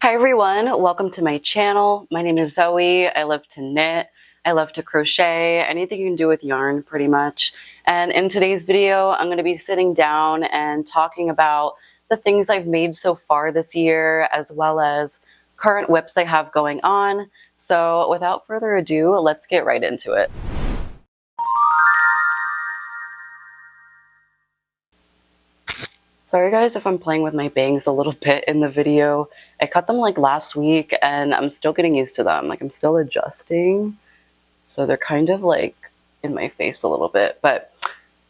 Hi everyone, welcome to my channel. My name is Zoe. I love to knit. I love to crochet, anything you can do with yarn pretty much. And in today's video, I'm going to be sitting down and talking about the things I've made so far this year, as well as current whips I have going on. So without further ado, let's get right into it. Sorry guys if I'm playing with my bangs a little bit in the video. I cut them like last week and I'm still getting used to them. Like I'm still adjusting. So they're kind of like in my face a little bit, but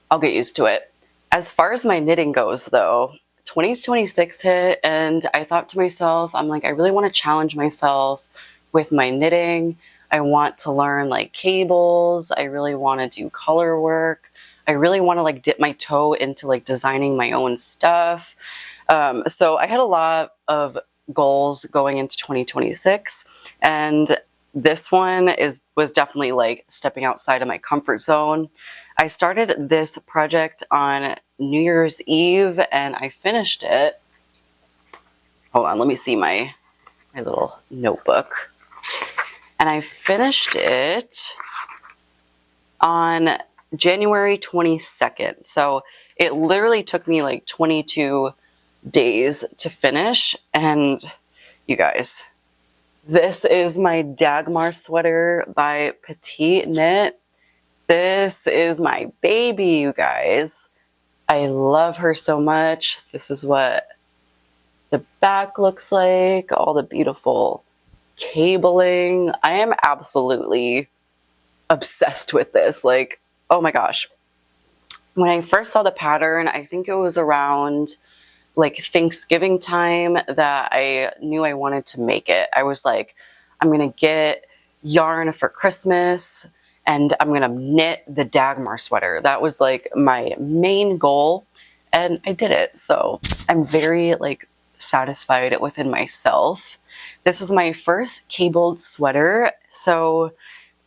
I'll get used to it. As far as my knitting goes though, 2026 hit and I thought to myself, I'm like, I really want to challenge myself with my knitting. I want to learn like cables. I really want to do color work. I really want to like dip my toe into like designing my own stuff. So I had a lot of goals going into 2026, and this one was definitely like stepping outside of my comfort zone. I started this project on New Year's Eve and I finished it. Hold on, let me see my little notebook. And I finished it on January 22nd. So it literally took me like 22 days to finish. And you guys, this is my Dagmar sweater by Petite Knit. This is my baby, you guys. I love her so much. This is what the back looks like, all the beautiful cabling. I am absolutely obsessed with this. Like, oh my gosh. When I first saw the pattern, I think it was around like Thanksgiving time that I knew I wanted to make it. I was like, I'm going to get yarn for Christmas and I'm going to knit the Dagmar sweater. That was like my main goal and I did it. So I'm very like satisfied within myself. This is my first cabled sweater. So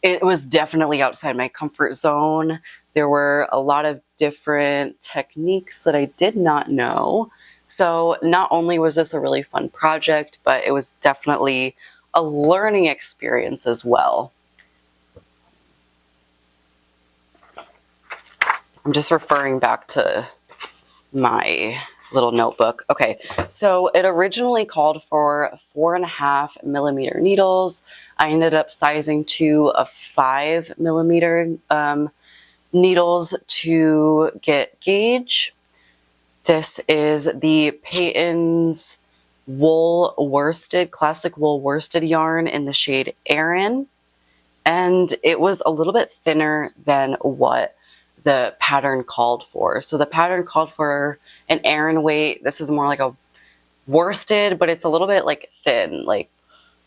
it was definitely outside my comfort zone. There were a lot of different techniques that I did not know. So not only was this a really fun project, but it was definitely a learning experience as well. I'm just referring back to my little notebook. Okay, so it originally called for 4.5mm needles. I ended up sizing to a 5mm needles to get gauge. This is the Peyton's wool worsted, classic wool worsted yarn in the shade Aran. And it was a little bit thinner than what the pattern called for. So the pattern called for an Aran weight. This is more like a worsted, but it's a little bit like thin. Like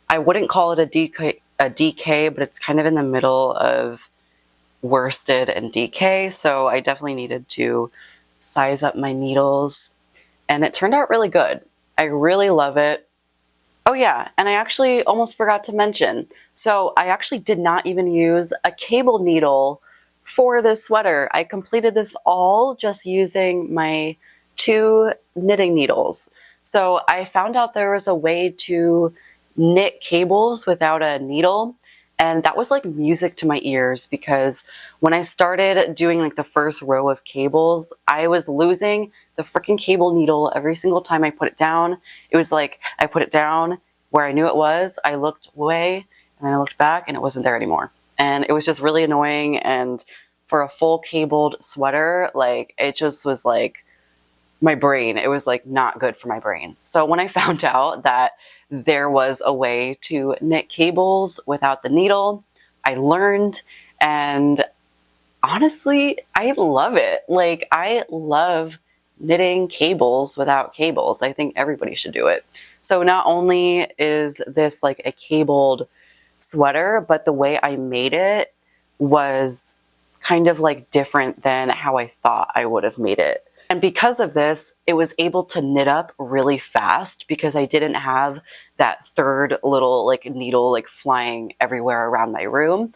I wouldn't call it a DK, but it's kind of in the middle of worsted and DK. So I definitely needed to size up my needles and it turned out really good. I really love it. Oh yeah, and I actually almost forgot to mention. So I actually did not even use a cable needle for this sweater. I completed this all just using my 2 knitting needles. So I found out there was a way to knit cables without a needle. And that was like music to my ears because when I started doing like the first row of cables, I was losing the freaking cable needle every single time I put it down. It was like I put it down where I knew it was, I looked away, and then I looked back and it wasn't there anymore. And it was just really annoying. And for a full cabled sweater, like it just was like my brain, it was like not good for my brain. So when I found out that there was a way to knit cables without the needle, I learned, and honestly, I love it. Like I love knitting cables without cables. I think everybody should do it. So not only is this like a cabled sweater, but the way I made it was kind of like different than how I thought I would have made it. And because of this, it was able to knit up really fast because I didn't have that third little like needle like flying everywhere around my room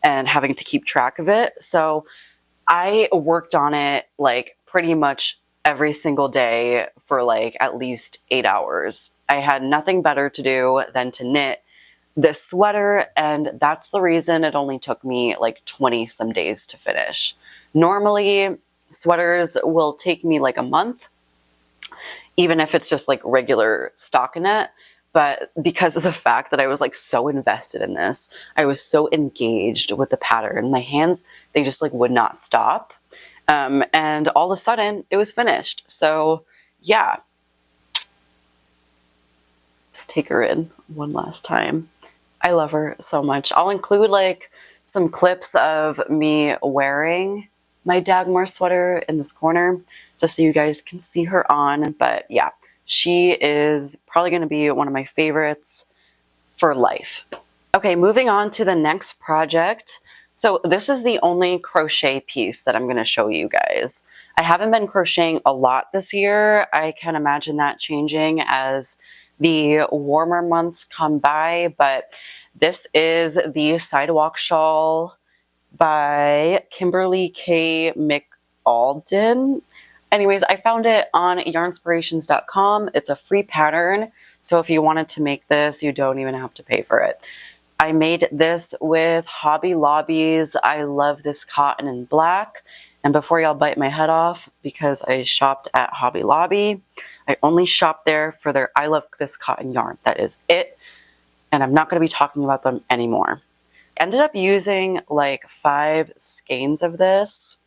and having to keep track of it. So I worked on it like pretty much every single day for like at least 8 hours. I had nothing better to do than to knit this sweater, and that's the reason it only took me like 20 some days to finish. Normally, sweaters will take me like a month, even if it's just like regular stockinette. But because of the fact that I was like so invested in this, I was so engaged with the pattern, my hands, they just like would not stop. And all of a sudden it was finished. So yeah, let's take her in one last time. I love her so much. I'll include like some clips of me wearing my Dagmar sweater in this corner, just so you guys can see her on. But yeah, she is probably going to be one of my favorites for life. Okay, moving on to the next project. So this is the only crochet piece that I'm going to show you guys. I haven't been crocheting a lot this year. I can imagine that changing as the warmer months come by, but this is the Sidewalk Shawl by Kimberly K. McAlden. Anyways, I found it on yarnspirations.com. It's a free pattern, so if you wanted to make this, you don't even have to pay for it. I made this with Hobby Lobby's I Love This Cotton in Black. And before y'all bite my head off, because I shopped at Hobby Lobby, I only shopped there for their I Love This Cotton yarn. That is it. And I'm not going to be talking about them anymore. I ended up using like 5 skeins of this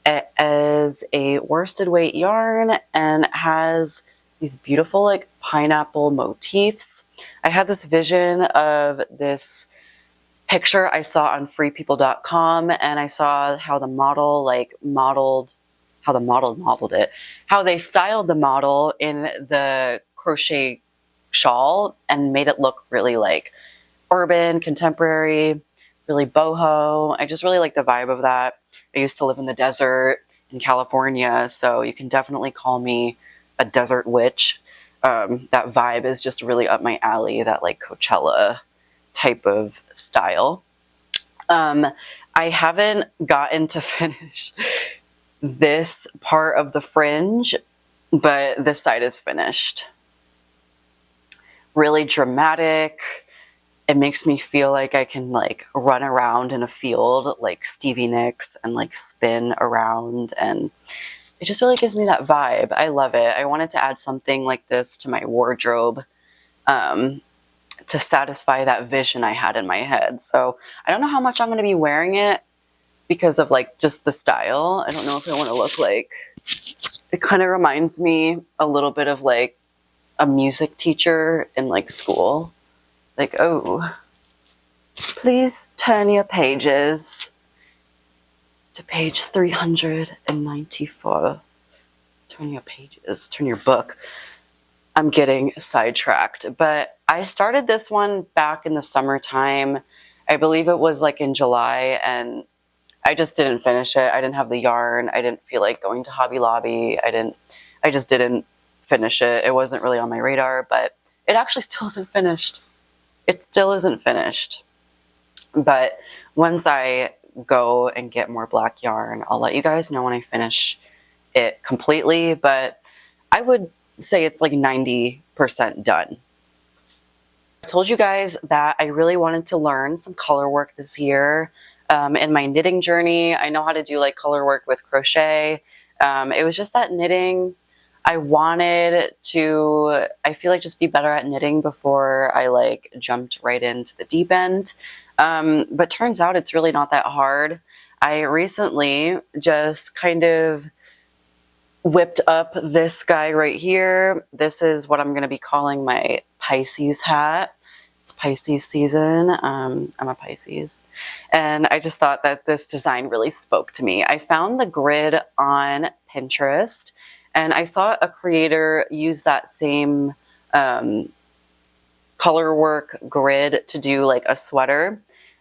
as a worsted weight yarn, and it has these beautiful like pineapple motifs. I had this vision of this picture I saw on freepeople.com, and I saw how the model modeled it, how they styled the model in the crochet shawl and made it look really like urban, contemporary, really boho. I just really like the vibe of that. I used to live in the desert in California, so you can definitely call me a desert witch. That vibe is just really up my alley, that like Coachella type of style. I haven't gotten to finish this part of the fringe, but this side is finished. Really dramatic. It makes me feel like I can like run around in a field like Stevie Nicks and like spin around, and it just really gives me that vibe. I love it. I wanted to add something like this to my wardrobe to satisfy that vision I had in my head. So I don't know how much I'm going to be wearing it because of like just the style. I don't know if I want to look like, it kind of reminds me a little bit of like a music teacher in like school. Like, oh, please turn your pages to page 394. Turn your pages, turn your book. I'm getting sidetracked, but I started this one back in the summertime. I believe it was like in July, and I just didn't finish it. I didn't have the yarn. I didn't feel like going to Hobby Lobby. I just didn't finish it. It wasn't really on my radar, but it actually still isn't finished. It still isn't finished. But once I go and get more black yarn, I'll let you guys know when I finish it completely, but I would say it's like 90% done. I told you guys that I really wanted to learn some color work this year. In my knitting journey, I know how to do like color work with crochet. It was just that knitting, I wanted to, I feel like just be better at knitting before I like jumped right into the deep end. But turns out it's really not that hard. I recently just kind of whipped up this guy right here. This is what I'm going to be calling my Pisces hat. It's Pisces season. I'm a Pisces. And I just thought that this design really spoke to me. I found the grid on Pinterest, and I saw a creator use that same color work grid to do like a sweater.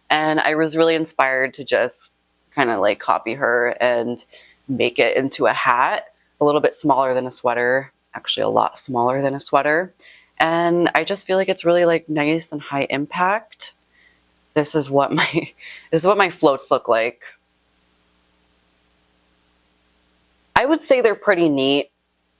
And I was really inspired to just kind of like copy her and make it into a hat. A little bit smaller than a sweater, actually a lot smaller than a sweater. And I just feel like it's really like nice and high impact. This is what my floats look like. I would say they're pretty neat.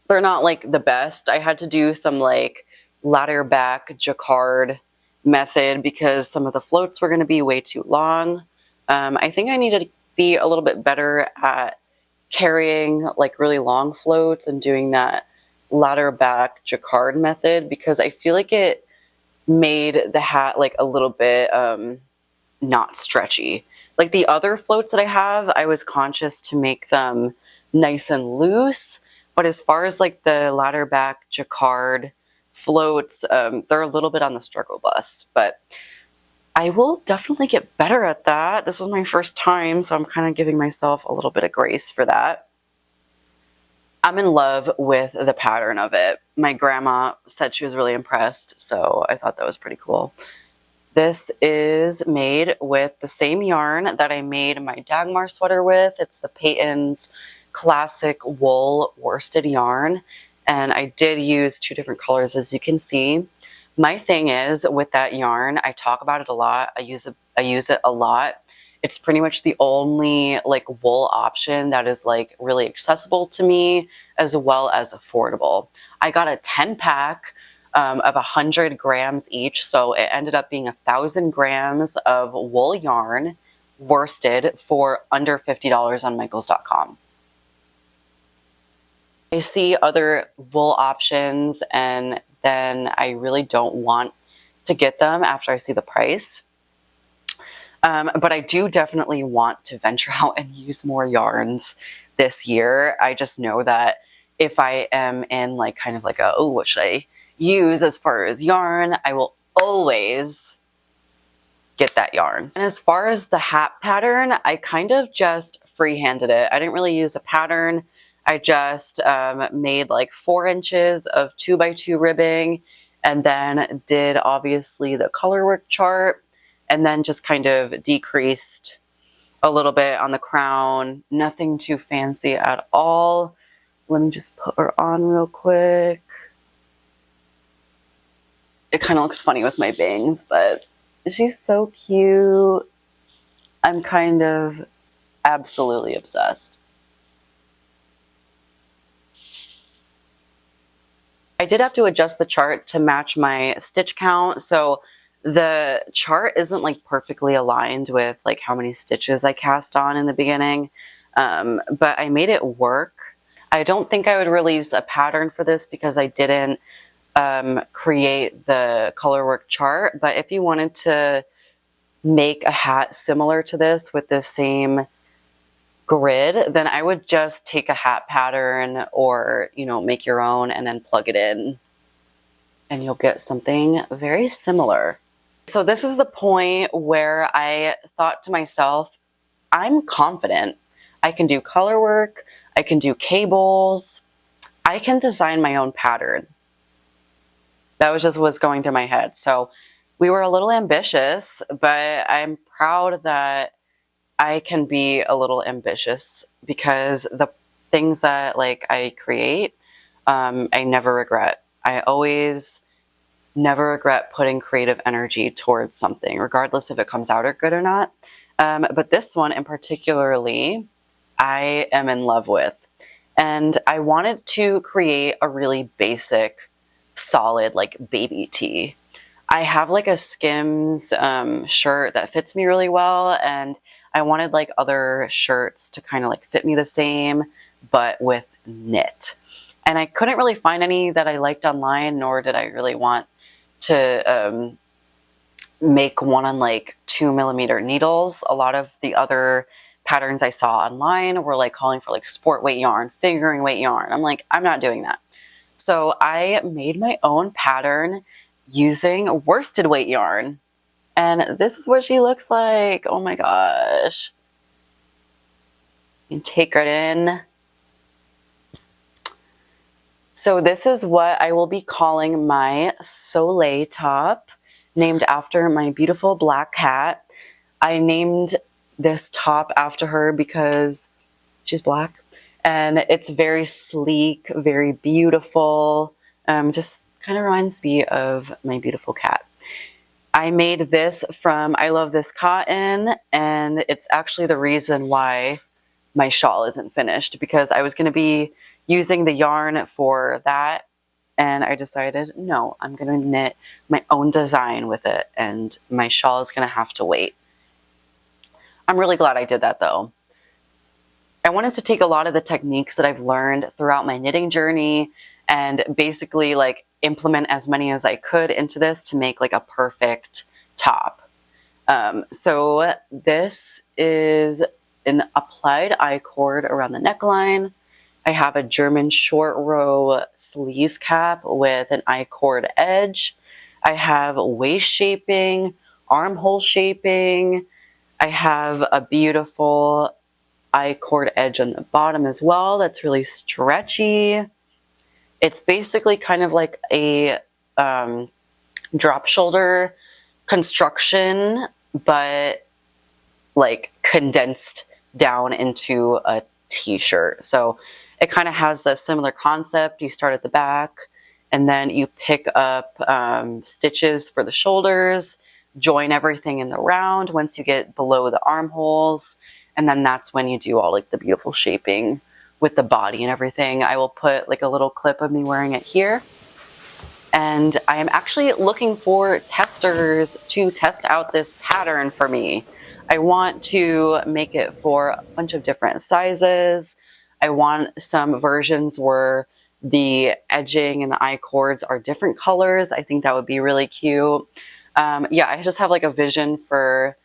They're not like the best. I had to do some like ladder back jacquard method because some of the floats were going to be way too long. I think I need to be a little bit better at carrying like really long floats and doing that ladder back jacquard method because I feel like it made the hat like a little bit not stretchy. Like the other floats that I have, I was conscious to make them nice and loose, but as far as like the ladder back jacquard floats, they're a little bit on the struggle bus, but I will definitely get better at that. This was my first time, so I'm kind of giving myself a little bit of grace for that. I'm in love with the pattern of it. My grandma said she was really impressed, so I thought that was pretty cool. This is made with the same yarn that I made my Dagmar sweater with. It's the Peyton's Classic Wool Worsted yarn, and I did use 2 different colors, as you can see. My thing is, with that yarn, I talk about it a lot. I use it a lot. It's pretty much the only like wool option that is like really accessible to me as well as affordable. I got a 10-pack of 100 grams each, so it ended up being 1,000 grams of wool yarn worsted for under $50 on Michaels.com. I see other wool options and then I really don't want to get them after I see the price. But I do definitely want to venture out and use more yarns this year. I just know that if I am in like kind of like a, oh, what should I use as far as yarn, I will always get that yarn. And as far as the hat pattern, I kind of just freehanded it. I didn't really use a pattern. I just made like 4 inches of 2x2 ribbing and then did obviously the colorwork chart and then just kind of decreased a little bit on the crown. Nothing too fancy at all. Let me just put her on real quick. It kind of looks funny with my bangs, but she's so cute. I'm kind of absolutely obsessed. I did have to adjust the chart to match my stitch count, so the chart isn't like perfectly aligned with like how many stitches I cast on in the beginning, but I made it work. I don't think I would release a pattern for this because I didn't create the colorwork chart, but if you wanted to make a hat similar to this with the same grid, then I would just take a hat pattern or, you know, make your own and then plug it in and you'll get something very similar. So this is the point where I thought to myself, I'm confident. I can do color work, I can do cables, I can design my own pattern. That was just what's going through my head. So we were a little ambitious, but I'm proud that I can be a little ambitious because the things that like I create, I never regret. I always never regret putting creative energy towards something, regardless if it comes out or good or not. But this one in particularly, I am in love with. And I wanted to create a really basic, solid, like baby tee. I have like a Skims shirt that fits me really well, and I wanted like other shirts to kind of like fit me the same, but with knit. And I couldn't really find any that I liked online, nor did I really want to make one on like 2mm needles. A lot of the other patterns I saw online were like calling for like sport weight yarn, fingering weight yarn. I'm like, I'm not doing that. So I made my own pattern using worsted weight yarn. And this is what she looks like. Oh my gosh. You can take her in. So this is what I will be calling my Soleil top, named after my beautiful black cat. I named this top after her because she's black. And it's very sleek, very beautiful. Just kind of reminds me of my beautiful cat. I made this from I Love This Cotton, and it's actually the reason why my shawl isn't finished, because I was going to be using the yarn for that and I decided, no, I'm going to knit my own design with it, and my shawl is going to have to wait. I'm really glad I did that though. I wanted to take a lot of the techniques that I've learned throughout my knitting journey and basically like implement as many as I could into this to make like a perfect top. So this is an applied I-cord around the neckline. I have a German short row sleeve cap with an I-cord edge. I have waist shaping, armhole shaping. I have a beautiful I-cord edge on the bottom as well that's really stretchy. It's basically kind of like a drop shoulder construction, but like condensed down into a t-shirt. So it kind of has a similar concept. You start at the back and then you pick up stitches for the shoulders, join everything in the round once you get below the armholes, and then that's when you do all like the beautiful shaping with the body and everything. I will put like a little clip of me wearing it here. And I am actually looking for testers to test out this pattern for me. I want to make it for a bunch of different sizes. I want some versions where the edging and the I-cords are different colors. I think that would be really cute. Yeah, I just have like a vision for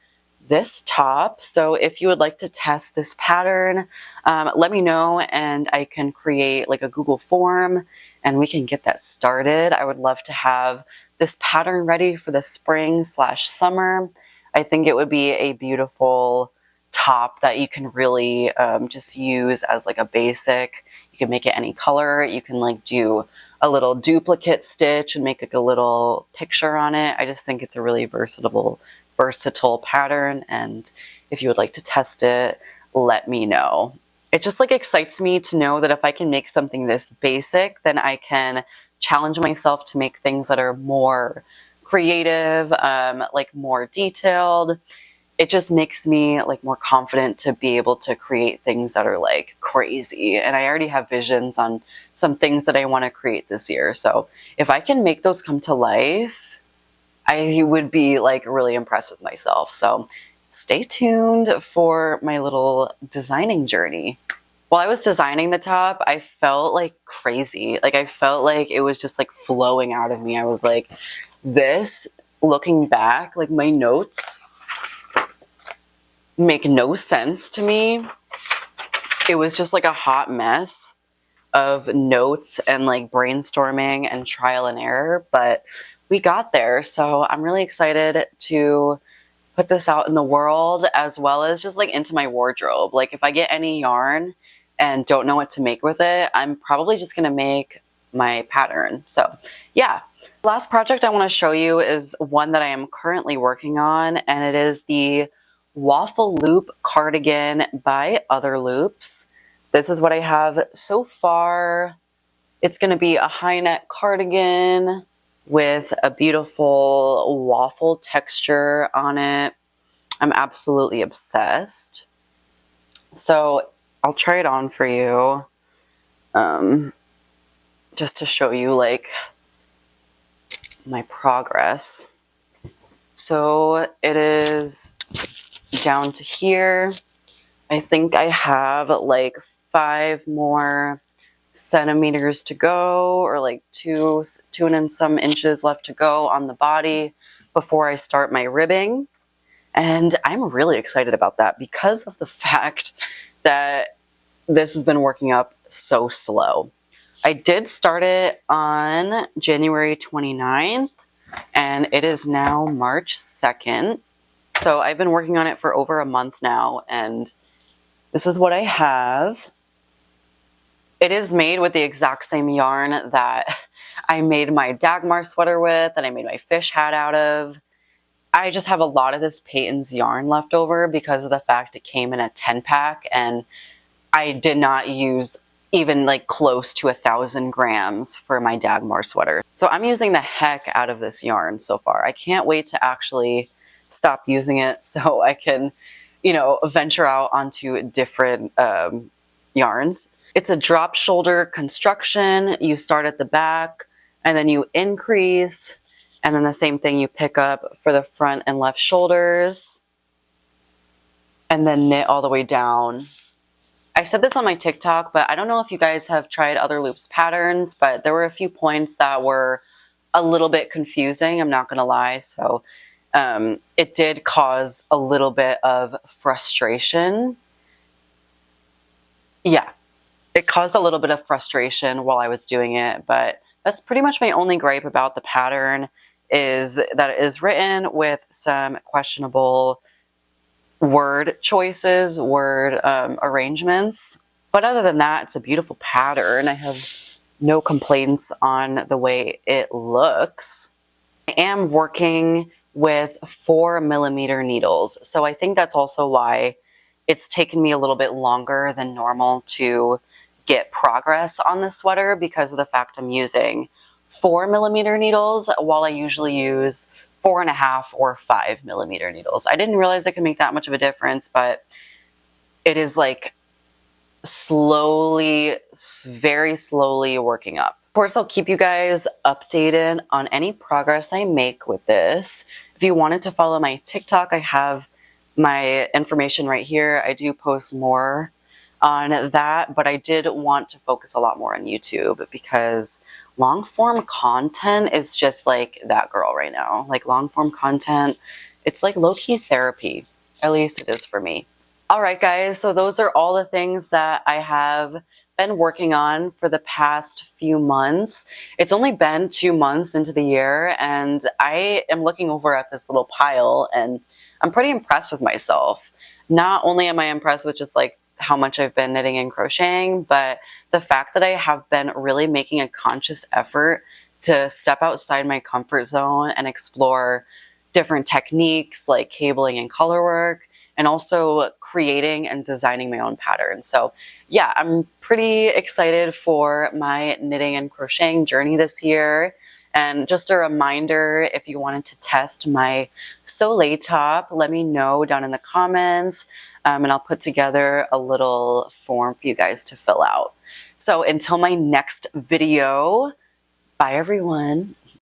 this top. So if you would like to test this pattern, let me know and I can create like a Google form and we can get that started. I would love to have this pattern ready for the spring/summer. I think it would be a beautiful top that you can really just use as like a basic. You can make it any color. You can like do a little duplicate stitch and make like a little picture on it. I just think it's a really versatile pattern, and if you would like to test it, let me know. It just like excites me to know that if I can make something this basic, then I can challenge myself to make things that are more creative, like more detailed. It just makes me like more confident to be able to create things that are like crazy. And I already have visions on some things that I want to create this year. So if I can make those come to life, I would be like really impressed with myself. So stay tuned for my little designing journey. While I was designing the top, I felt like crazy. Like I felt like it was just like flowing out of me. I was like, this, looking back, like my notes make no sense to me. It was just like a hot mess of notes and like brainstorming and trial and error, but we got there. So I'm really excited to put this out in the world as well as just like into my wardrobe. Like if I get any yarn and don't know what to make with it, I'm probably just going to make my pattern. So yeah. Last project I want to show you is one that I am currently working on, and it is the waffle loop cardigan by Other Loops. This is what I have so far. It's going to be a high neck cardigan with a beautiful waffle texture on it. I'm absolutely obsessed. So I'll try it on for you, just to show you like my progress. So it is down to here. I think I have like 5 more centimeters to go, or like two and some inches left to go on the body before I start my ribbing. And I'm really excited about that because of the fact that this has been working up so slow. I did start it on January 29th and it is now March 2nd. So I've been working on it for over a month now, and this is what I have. It is made with the exact same yarn that I made my Dagmar sweater with, and I made my fish hat out of. I just have a lot of this Peyton's yarn left over because of the fact it came in a 10-pack, and I did not use even like close to 1,000 grams for my Dagmar sweater. So I'm using the heck out of this yarn so far. I can't wait to actually stop using it so I can, you know, venture out onto different yarns. It's a drop shoulder construction. You start at the back, and then you increase, and then the same thing you pick up for the front and left shoulders, and then knit all the way down. I said this on my TikTok, but I don't know if you guys have tried other loops patterns, but there were a few points that were a little bit confusing, I'm not gonna lie. So it did cause a little bit of frustration. Yeah, it caused a little bit of frustration while I was doing it, but that's pretty much my only gripe about the pattern, is that it is written with some questionable word choices, word arrangements. But other than that, it's a beautiful pattern. I have no complaints on the way it looks. I am working with 4mm needles, so I think that's also why it's taken me a little bit longer than normal to get progress on this sweater, because of the fact I'm using 4mm needles while I usually use 4.5 or 5mm needles. I didn't realize it could make that much of a difference, but it is like slowly, very slowly working up. Of course, I'll keep you guys updated on any progress I make with this. If you wanted to follow my TikTok, I have my information right here. I do post more on that, but I did want to focus a lot more on YouTube, because long form content is just like that girl right now. Like long form content, it's like low-key therapy. At least it is for me. All right, guys, so those are all the things that I have been working on for the past few months. It's only been 2 months into the year, and I am looking over at this little pile, and I'm pretty impressed with myself. Not only am I impressed with just like how much I've been knitting and crocheting, but the fact that I have been really making a conscious effort to step outside my comfort zone and explore different techniques like cabling and color work, and also creating and designing my own patterns. So yeah, I'm pretty excited for my knitting and crocheting journey this year. And just a reminder, if you wanted to test my Soleil top, let me know down in the comments, and I'll put together a little form for you guys to fill out. So until my next video, bye everyone.